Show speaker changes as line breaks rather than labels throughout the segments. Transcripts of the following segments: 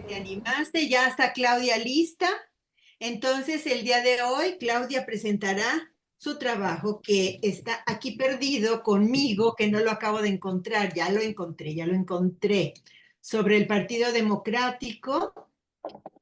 Te animaste, ya está Claudia lista. Entonces, el día de hoy, Claudia presentará su trabajo que está aquí perdido conmigo, que no lo acabo de encontrar. Ya lo encontré, sobre el Partido Democrático.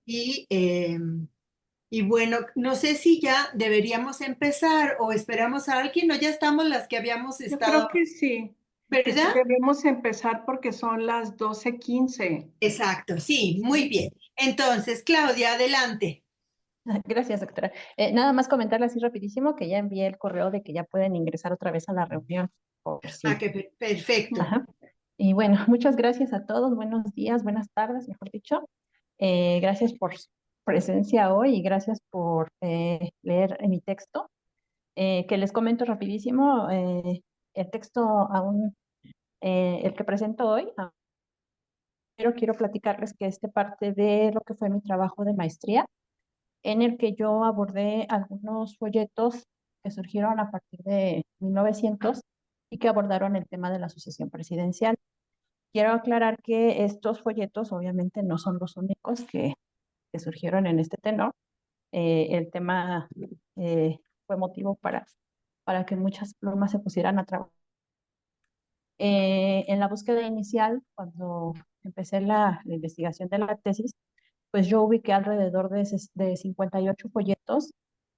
Y, eh, y bueno, no sé si ya deberíamos empezar o esperamos a alguien, o ya estamos las que habíamos
Yo creo
estado,
que sí
¿verdad?
debemos empezar porque son las 12:15.
Exacto, sí, muy bien. Entonces, Claudia, adelante.
Gracias, doctora. Nada más comentarle así rapidísimo que ya envié el correo de que ya pueden ingresar otra vez a la reunión, por
Ah,
si.
perfecto.
Ajá. Y bueno, muchas gracias a todos. Buenos días, buenas tardes, mejor dicho. Gracias por su presencia hoy y gracias por leer mi texto. Que les comento rapidísimo, el texto aún, el que presento hoy, pero quiero platicarles que este parte de lo que fue mi trabajo de maestría en el que yo abordé algunos folletos que surgieron a partir de 1900 y que abordaron el tema de la sucesión presidencial. Quiero aclarar que estos folletos obviamente no son los únicos que surgieron en este tenor. El tema fue motivo para que muchas plumas se pusieran a trabajar. En la búsqueda inicial, cuando empecé la investigación de la tesis, pues yo ubiqué alrededor de 58 folletos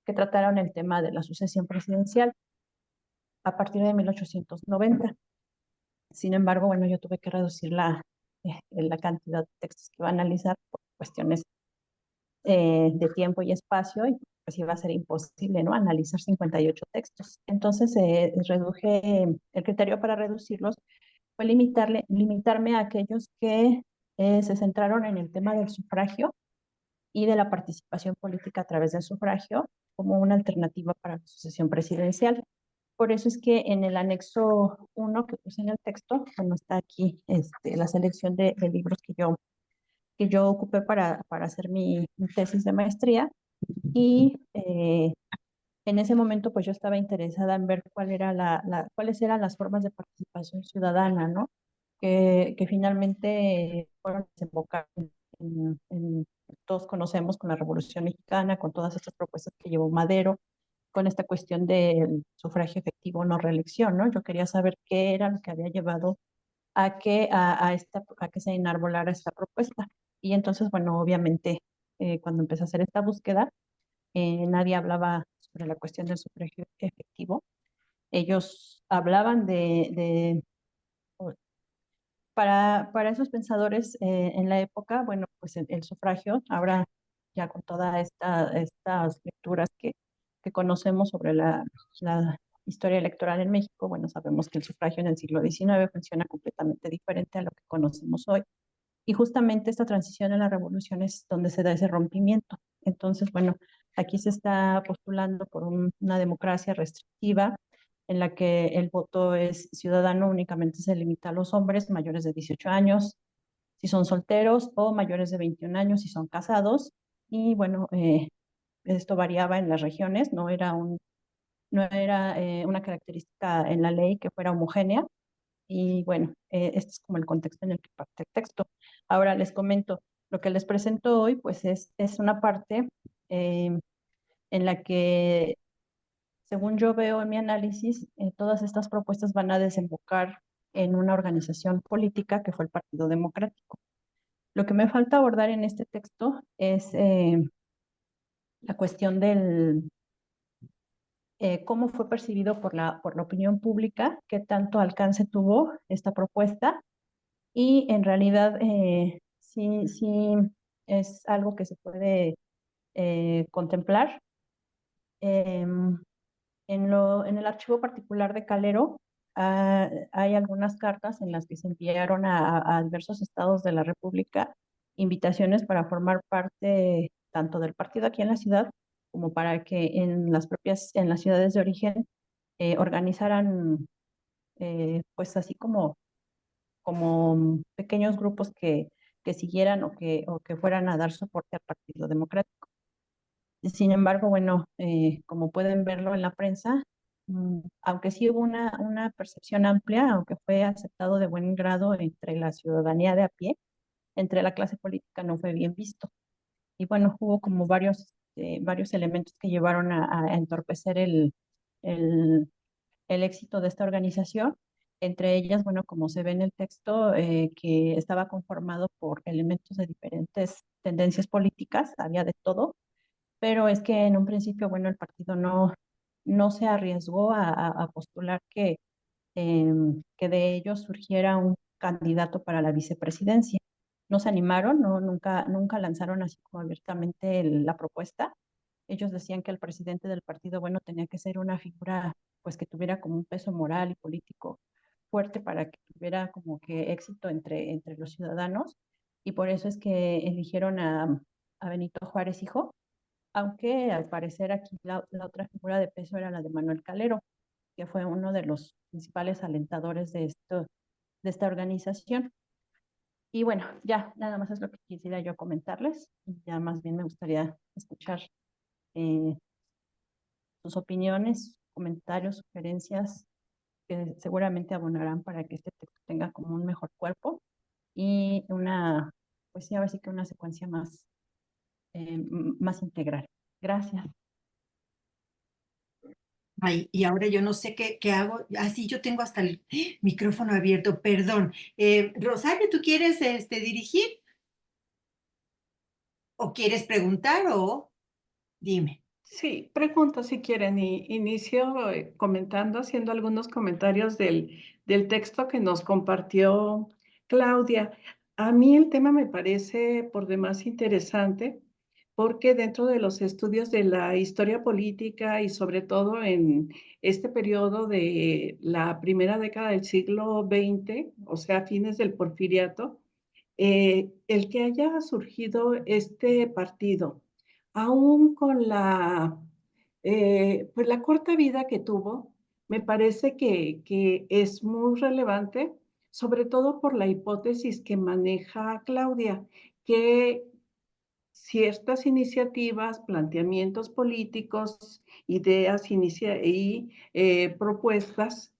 que trataron el tema de la sucesión presidencial a partir de 1890. Sin embargo, bueno, yo tuve que reducir la cantidad de textos que iba a analizar por cuestiones de tiempo y espacio y pues iba a ser imposible, ¿no? Analizar 58 textos. Entonces, reduje, el criterio para reducirlos fue limitarme a aquellos que se centraron en el tema del sufragio y de la participación política a través del sufragio como una alternativa para la sucesión presidencial. Por eso es que en el anexo 1 que puse en el texto, bueno, está aquí la selección de libros que yo ocupé para hacer mi tesis de maestría y en ese momento pues yo estaba interesada en ver cuáles eran las formas de participación ciudadana, ¿no? Que finalmente fueron desembocadas todos conocemos con la Revolución Mexicana, con todas estas propuestas que llevó Madero, con esta cuestión del sufragio efectivo no reelección, ¿no? Yo quería saber qué era lo que había llevado a que se enarbolara esta propuesta. Y entonces, bueno, obviamente, cuando empecé a hacer esta búsqueda, nadie hablaba sobre la cuestión del sufragio efectivo. Ellos hablaban para esos pensadores en la época, bueno, pues el sufragio, ahora ya con todas estas lecturas que conocemos sobre la historia electoral en México, bueno, sabemos que el sufragio en el siglo XIX funciona completamente diferente a lo que conocemos hoy. Y justamente esta transición en la revolución es donde se da ese rompimiento. Entonces, bueno, aquí se está postulando por una democracia restrictiva en la que el voto es ciudadano, únicamente se limita a los hombres mayores de 18 años, si son solteros, o mayores de 21 años si son casados. Y bueno, esto variaba en las regiones, no era una característica en la ley que fuera homogénea. Y bueno, este es como el contexto en el que parte el texto. Ahora les comento, lo que les presento hoy, pues es una parte eh, en la que, según yo veo en mi análisis, todas estas propuestas van a desembocar en una organización política que fue el Partido Democrático. Lo que me falta abordar en este texto es la cuestión del cómo fue percibido por la opinión pública, qué tanto alcance tuvo esta propuesta y en realidad sí, sí es algo que se puede contemplar. Em, en el archivo particular de Calero hay algunas cartas en las que se enviaron a diversos estados de la República invitaciones para formar parte tanto del partido aquí en la ciudad como para que en las ciudades de origen organizaran pues así como pequeños grupos que siguieran o que fueran a dar soporte al Partido Democrático. Sin embargo, bueno, como pueden verlo en la prensa, aunque sí hubo una percepción amplia, aunque fue aceptado de buen grado entre la ciudadanía de a pie, entre la clase política no fue bien visto. Y bueno, hubo como varios elementos que llevaron a entorpecer el éxito de esta organización. Entre ellas, bueno, como se ve en el texto, que estaba conformado por elementos de diferentes tendencias políticas, había de todo, pero es que en un principio, bueno, el partido no se arriesgó a postular que de ellos surgiera un candidato para la vicepresidencia. No se animaron, nunca lanzaron así como abiertamente la propuesta. Ellos decían que el presidente del partido, bueno, tenía que ser una figura, pues que tuviera como un peso moral y político fuerte para que tuviera como que éxito entre los ciudadanos. Y por eso es que eligieron a Benito Juárez, hijo, aunque al parecer aquí la otra figura de peso era la de Manuel Calero, que fue uno de los principales alentadores de esta organización. Y bueno, ya nada más es lo que quisiera yo comentarles. Y ya más bien me gustaría escuchar eh, sus opiniones, comentarios, sugerencias que seguramente abonarán para que este texto tenga como un mejor cuerpo y pues sí, ahora sí que una secuencia más integral. Gracias.
Ay, y ahora yo no sé qué hago. Así yo tengo hasta el micrófono abierto, perdón. Rosario, ¿tú quieres dirigir? ¿O quieres preguntar? O dime.
Sí, pregunto si quieren. Inicio comentando, haciendo algunos comentarios del texto que nos compartió Claudia. A mí el tema me parece por demás interesante porque dentro de los estudios de la historia política y sobre todo en este periodo de la primera década del siglo XX, o sea, fines del Porfiriato, el que haya surgido este partido, aún con pues la corta vida que tuvo, me parece que es muy relevante, sobre todo por la hipótesis que maneja Claudia, que ciertas iniciativas, planteamientos políticos, ideas propuestas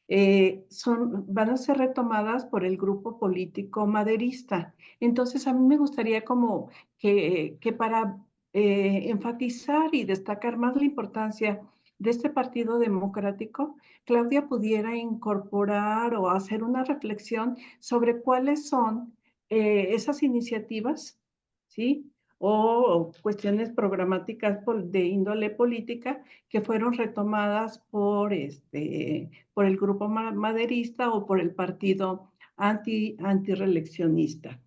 van a ser retomadas por el grupo político maderista. Entonces, a mí me gustaría como que para enfatizar y destacar más la importancia de este partido democrático, Claudia pudiera incorporar o hacer una reflexión sobre cuáles son esas iniciativas, ¿sí? O cuestiones programáticas de índole política que fueron retomadas por el grupo maderista o por el partido antireeleccionista.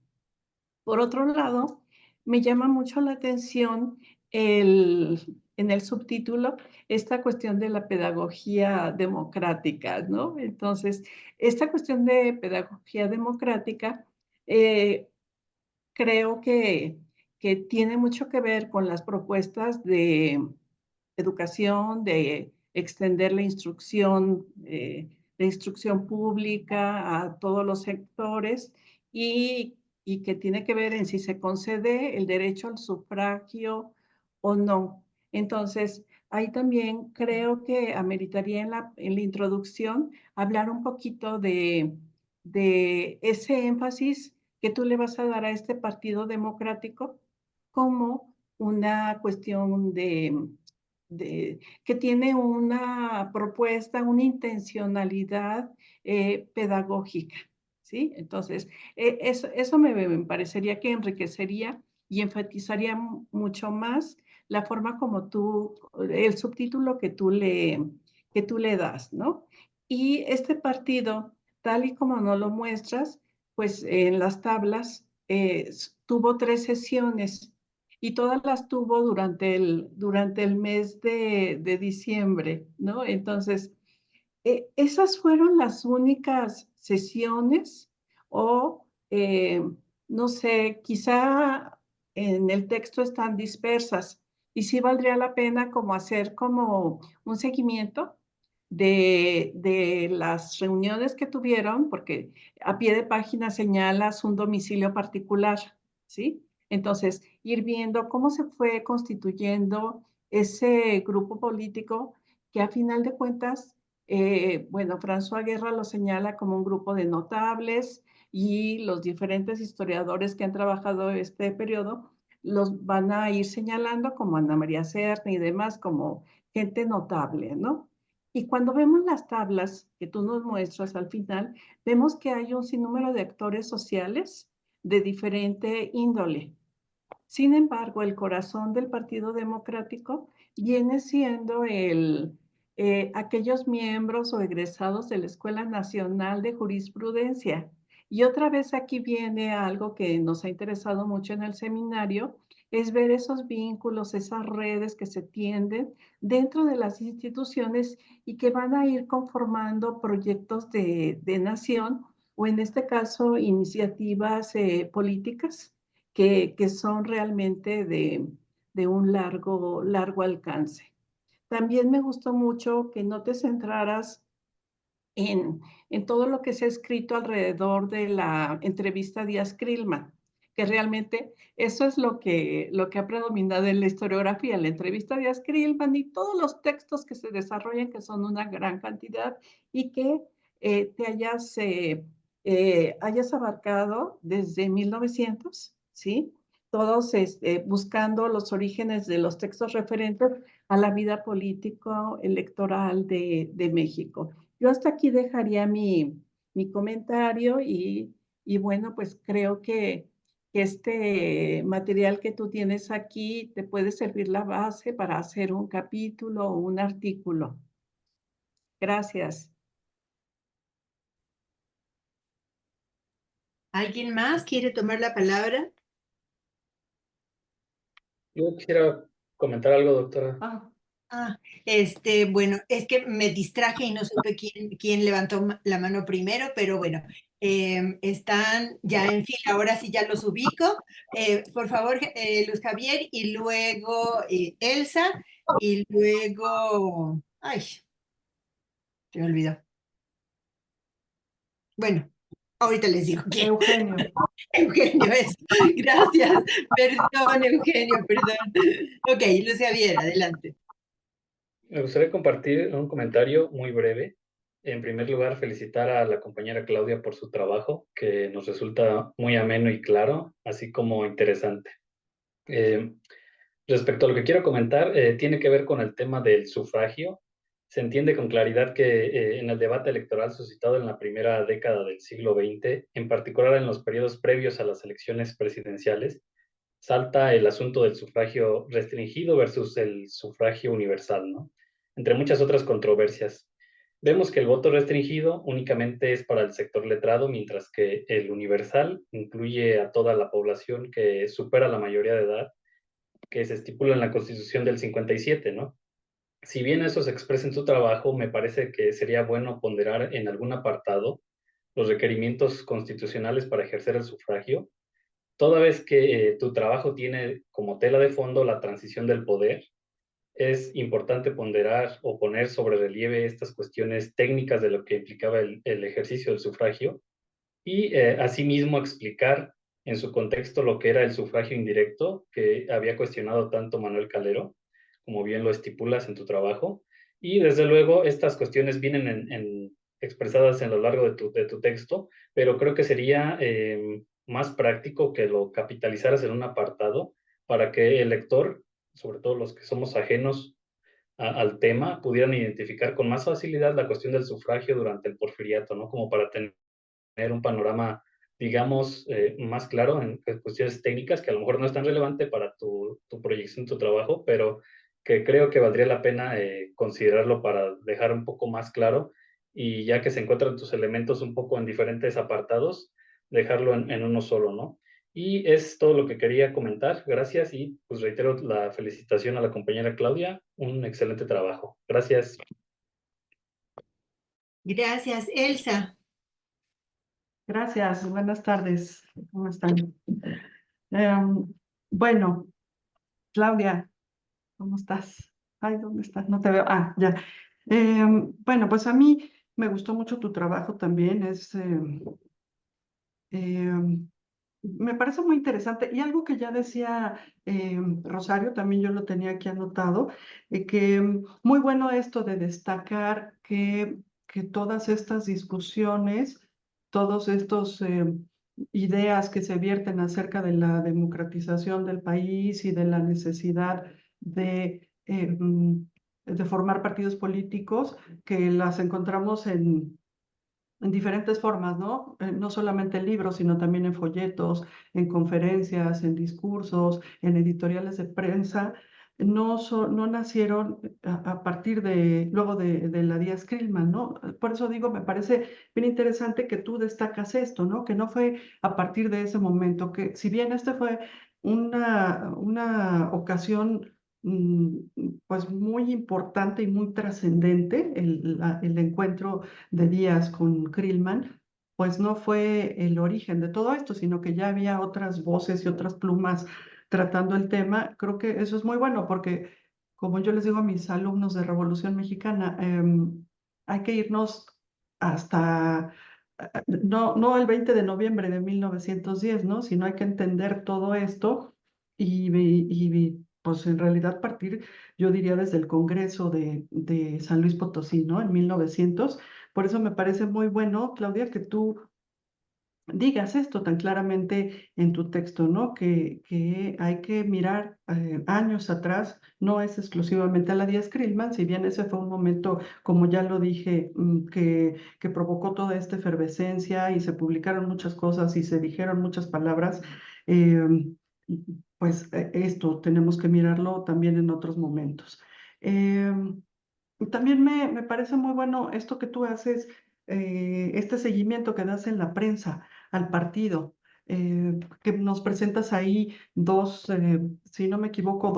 Por otro lado, me llama mucho la atención en el subtítulo esta cuestión de la pedagogía democrática, ¿no? Entonces, esta cuestión de pedagogía democrática creo que tiene mucho que ver con las propuestas de educación, de extender la instrucción pública a todos los sectores y que tiene que ver en si se concede el derecho al sufragio o no. Entonces, ahí también creo que ameritaría en la introducción hablar un poquito de ese énfasis que tú le vas a dar a este partido democrático como una cuestión que tiene una propuesta, una intencionalidad pedagógica, ¿sí? Entonces, eso me parecería que enriquecería y enfatizaría mucho más la forma como el subtítulo que tú le das, ¿no? Y este partido, tal y como nos lo muestras, pues en las tablas tuvo 3 sesiones y todas las tuvo durante el mes de diciembre, ¿no? Entonces, esas fueron las únicas sesiones o, no sé, quizá en el texto están dispersas y sí valdría la pena como hacer como un seguimiento de las reuniones que tuvieron, porque a pie de página señalas un domicilio particular, ¿sí? Entonces, ir viendo cómo se fue constituyendo ese grupo político que a final de cuentas bueno, François Guerra lo señala como un grupo de notables, y los diferentes historiadores que han trabajado este periodo los van a ir señalando como Ana María Serna y demás, como gente notable, ¿no? Y cuando vemos las tablas que tú nos muestras al final, vemos que hay un sinnúmero de actores sociales de diferente índole. Sin embargo, el corazón del Partido Democrático viene siendo aquellos miembros o egresados de la Escuela Nacional de Jurisprudencia. Y otra vez aquí viene algo que nos ha interesado mucho en el seminario, es ver esos vínculos, esas redes que se tienden dentro de las instituciones y que van a ir conformando proyectos de nación o en este caso iniciativas políticas que son realmente de un largo alcance. También me gustó mucho que no te centraras en, en todo lo que se ha escrito alrededor de la entrevista Díaz-Crillman, que realmente eso es lo que ha predominado en la historiografía, la entrevista Díaz-Crillman y todos los textos que se desarrollan, que son una gran cantidad, y que te hayas abarcado desde 1900, ¿sí? Todos buscando los orígenes de los textos referentes a la vida político-electoral de México. Yo hasta aquí dejaría mi comentario y bueno, pues creo que este material que tú tienes aquí te puede servir la base para hacer un capítulo o un artículo. Gracias.
¿Alguien más quiere tomar la palabra?
Yo quisiera comentar algo, doctora.
Bueno, es que me distraje y no supe quién levantó la mano primero, pero bueno, están ya en fila, ahora sí ya los ubico. Por favor, Luz Javier, y luego Elsa, y luego, ay, se me olvidó. Bueno, ahorita les digo quién.
Eugenio.
Eugenio es. Gracias. Perdón, Eugenio, perdón. Ok, Luz Javier, adelante.
Me gustaría compartir un comentario muy breve. En primer lugar, felicitar a la compañera Claudia por su trabajo, que nos resulta muy ameno y claro, así como interesante. Respecto a lo que quiero comentar, tiene que ver con el tema del sufragio. Se entiende con claridad que en el debate electoral suscitado en la primera década del siglo XX, en particular en los periodos previos a las elecciones presidenciales, salta el asunto del sufragio restringido versus el sufragio universal, ¿no? Entre muchas otras controversias. Vemos que el voto restringido únicamente es para el sector letrado, mientras que el universal incluye a toda la población que supera la mayoría de edad, que se estipula en la Constitución del 57, ¿no? Si bien eso se expresa en tu trabajo, me parece que sería bueno ponderar en algún apartado los requerimientos constitucionales para ejercer el sufragio, toda vez que tu trabajo tiene como tela de fondo la transición del poder. Es importante ponderar o poner sobre relieve estas cuestiones técnicas de lo que implicaba el ejercicio del sufragio y asimismo explicar en su contexto lo que era el sufragio indirecto que había cuestionado tanto Manuel Calero, como bien lo estipulas en tu trabajo. Y desde luego estas cuestiones vienen expresadas en lo largo de tu texto, pero creo que sería más práctico que lo capitalizaras en un apartado para que el lector, sobre todo los que somos ajenos al tema, pudieran identificar con más facilidad la cuestión del sufragio durante el porfiriato, ¿no? Como para tener un panorama, digamos, más claro en cuestiones técnicas que a lo mejor no es tan relevante para tu proyección, tu trabajo, pero que creo que valdría la pena considerarlo para dejar un poco más claro y ya que se encuentran tus elementos un poco en diferentes apartados, dejarlo en uno solo, ¿no? Y es todo lo que quería comentar. Gracias y pues reitero la felicitación a la compañera Claudia. Un excelente trabajo. Gracias.
Gracias, Elsa.
Gracias, buenas tardes. ¿Cómo están? Bueno, Claudia, ¿cómo estás? Ay, ¿dónde estás? No te veo. Ah, ya. Bueno, pues a mí me gustó mucho tu trabajo también. Me parece muy interesante. Y algo que ya decía Rosario, también yo lo tenía aquí anotado, que muy bueno esto de destacar que todas estas discusiones todos estos ideas que se vierten acerca de la democratización del país y de la necesidad de formar partidos políticos, que las encontramos en diferentes formas, ¿no? No solamente en libros, sino también en folletos, en conferencias, en discursos, en editoriales de prensa. No nacieron a partir luego de la Díaz Krillman, ¿no? Por eso digo, me parece bien interesante que tú destacas esto, ¿no? Que no fue a partir de ese momento, que si bien este fue una ocasión pues muy importante y muy trascendente, el encuentro de Díaz con Krillman, pues no fue el origen de todo esto, sino que ya había otras voces y otras plumas tratando el tema. Creo que eso es muy bueno porque, como yo les digo a mis alumnos de Revolución Mexicana, hay que irnos hasta, no el 20 de noviembre de 1910, ¿no? Sino hay que entender todo esto pues en realidad partir, yo diría, desde el Congreso de San Luis Potosí, ¿no? En 1900. Por eso me parece muy bueno, Claudia, que tú digas esto tan claramente en tu texto, ¿no? Que hay que mirar años atrás, no es exclusivamente a la Díaz Krillman, si bien ese fue un momento, como ya lo dije, que provocó toda esta efervescencia y se publicaron muchas cosas y se dijeron muchas palabras, eh, pues esto tenemos que mirarlo también en otros momentos. También me parece muy bueno esto que tú haces, este seguimiento que das en la prensa al partido, que nos presentas ahí dos, si no me equivoco,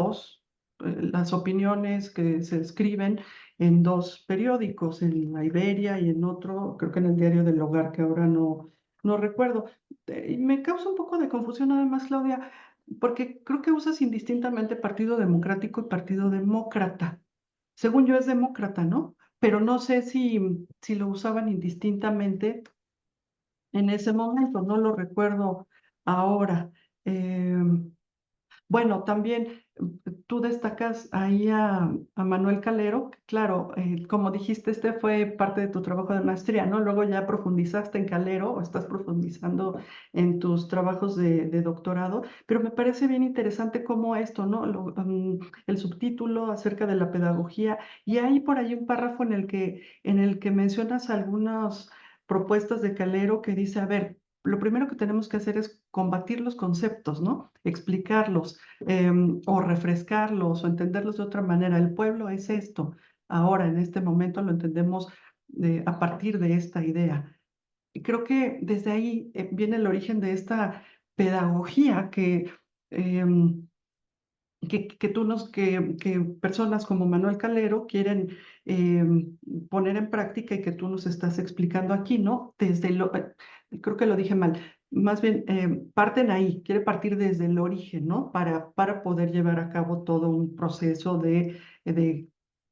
las opiniones que se escriben en dos periódicos, en La Iberia y en otro, creo que en el Diario del Hogar, que ahora no recuerdo. Y me causa un poco de confusión además, Claudia, porque creo que usas indistintamente Partido Democrático y Partido Demócrata. Según yo es demócrata, ¿no? Pero no sé si lo usaban indistintamente en ese momento, no lo recuerdo ahora. Bueno, también tú destacas ahí a Manuel Calero, que claro, como dijiste, este fue parte de tu trabajo de maestría, ¿no? Luego ya profundizaste en Calero o estás profundizando en tus trabajos de doctorado, pero me parece bien interesante cómo esto, ¿no? El subtítulo acerca de la pedagogía, y hay por ahí un párrafo en el que mencionas algunas propuestas de Calero que dice, a ver, lo primero que tenemos que hacer es combatir los conceptos, ¿no? Explicarlos o refrescarlos o entenderlos de otra manera. El pueblo es esto. Ahora, en este momento, lo entendemos a partir de esta idea. Y creo que desde ahí viene el origen de esta pedagogía em, que personas como Manuel Calero quieren poner en práctica y que tú nos estás explicando aquí, ¿no? Creo que lo dije mal, más bien parten ahí, quiere partir desde el origen, ¿no? Para poder llevar a cabo todo un proceso de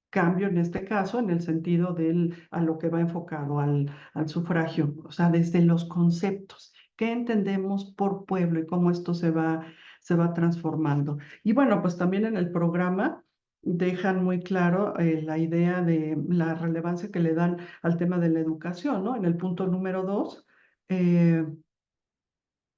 cambio en este caso, en el sentido a lo que va enfocado al sufragio, o sea, desde los conceptos. ¿Qué entendemos por pueblo y cómo esto se va transformando? Y bueno, pues también en el programa dejan muy claro la idea de la relevancia que le dan al tema de la educación, ¿no? En el punto número 2,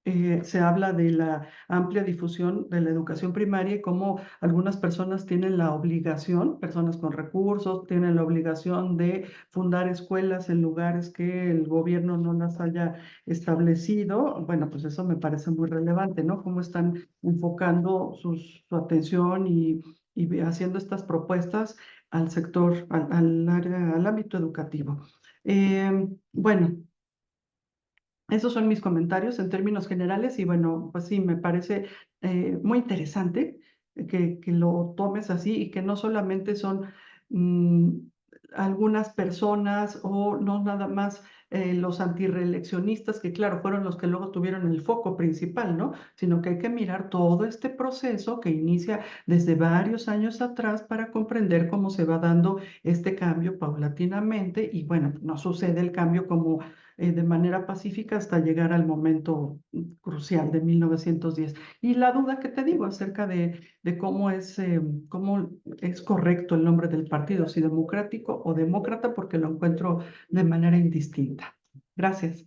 se habla de la amplia difusión de la educación primaria y cómo algunas personas tienen la obligación, personas con recursos, tienen la obligación de fundar escuelas en lugares que el gobierno no las haya establecido. Bueno, pues eso me parece muy relevante, ¿no? Cómo están enfocando su atención y haciendo estas propuestas al sector, al ámbito educativo. Bueno. Esos son mis comentarios en términos generales y bueno, pues sí, me parece muy interesante que lo tomes así y que no solamente son mm, algunas personas o no nada más los antirreeleccionistas, que claro, fueron los que luego tuvieron el foco principal, ¿no? Sino que hay que mirar todo este proceso que inicia desde varios años atrás para comprender cómo se va dando este cambio paulatinamente y bueno, no sucede el cambio como de manera pacífica hasta llegar al momento crucial de 1910. Y la duda que te digo acerca de cómo es correcto el nombre del partido, si democrático o demócrata, porque lo encuentro de manera indistinta. Gracias.